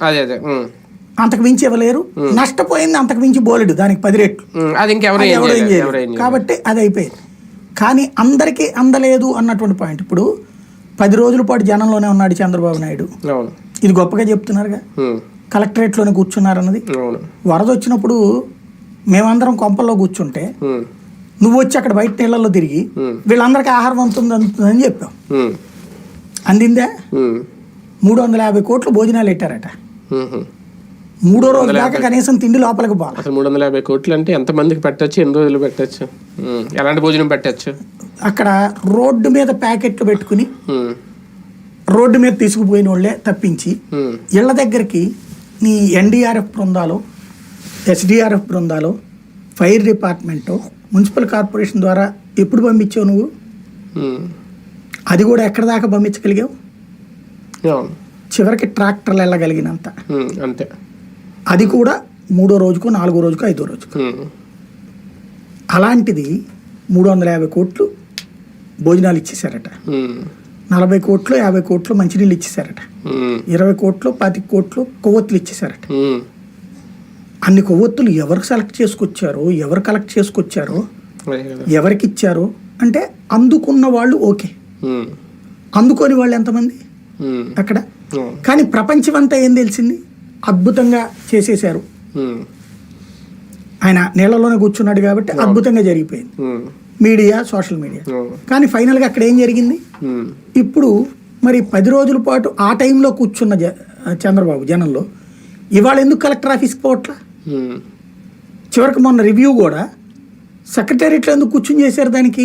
అదే అదే అంతకు మించి ఇవ్వలేరు. నష్టపోయింది అంతకు మించి బోలెడు, దానికి 10 రెట్లు. అది ఇంకెవరు ఏం చేయలేదు కాబట్టి అది అయిపోయింది. కానీ అందరికీ అందలేదు అన్నటువంటి పాయింట్. ఇప్పుడు 10 రోజుల పాటు జనంలోనే ఉన్నాడు చంద్రబాబు నాయుడు, ఇది గొప్పగా చెప్తున్నారుగా. కలెక్టరేట్లోనే కూర్చున్నారన్నది. వరద వచ్చినప్పుడు మేమందరం కొంపల్లో కూర్చుంటే నువ్వు వచ్చి అక్కడ బయట నీళ్ళల్లో తిరిగి వీళ్ళందరికీ ఆహారం అందుతుందని చెప్పావు. అందిందే? 350 కోట్లు భోజనాలు పెట్టారట. 3వ రోజు దాకా కనీసం తిండి లోపలికి పోవాలి. అసలు 350 కోట్లు అంటే ఎంత మందికి పెట్టచ్చు, ఎన్ని రోజులు పెట్టచ్చు, ఎలాంటి భోజనం పెట్టచ్చు? అక్కడ రోడ్డు మీద ప్యాకెట్లు పెట్టుకుని రోడ్డు మీద తీసుకుపోయిన వాళ్ళే తప్పించి ఇళ్ల దగ్గరికి నీ ఎన్డీఆర్ఎఫ్ బృందాలు, ఎస్డీఆర్ఎఫ్ బృందాలు, ఫైర్ డిపార్ట్మెంటు, మున్సిపల్ కార్పొరేషన్ ద్వారా ఎప్పుడు పంపించావు నువ్వు? అది కూడా ఎక్కడ దాకా పంపించగలిగావు? చివరికి ట్రాక్టర్లు వెళ్ళగలిగినంత. అంతే. అది కూడా 3వ రోజుకో 4వ రోజుకో 5వ రోజుకో. అలాంటిది 350 కోట్లు భోజనాలు ఇచ్చేసారట, 40 కోట్లు 50 కోట్లు మంచినీళ్ళు ఇచ్చేసారట, 20 కోట్లు 25 కోట్లు కొవ్వొత్తులు ఇచ్చేసారట. అన్ని కొవ్వొత్తులు ఎవరు సెలెక్ట్ చేసుకొచ్చారో, ఎవరు కలెక్ట్ చేసుకొచ్చారో, ఎవరికి ఇచ్చారో అంటే అందుకున్న వాళ్ళు ఓకే, అందుకోని వాళ్ళు ఎంతమంది అక్కడ. కానీ ప్రపంచం అంతా ఏం తెలిసింది? అద్భుతంగా చేసేసారు. ఆయన నీళ్ళలోనే కూర్చున్నాడు కాబట్టి అద్భుతంగా జరిగిపోయింది, మీడియా, సోషల్ మీడియా. కానీ ఫైనల్గా అక్కడ ఏం జరిగింది? ఇప్పుడు మరి 10 రోజుల పాటు ఆ టైంలో కూర్చున్న చంద్రబాబు జనంలో ఇవాళ ఎందుకు కలెక్టర్ ఆఫీస్కి పోవట్లా? చివరికి మొన్న రివ్యూ కూడా సెక్రటేరియట్లో ఎందుకు కూర్చుని చేశారు దానికి?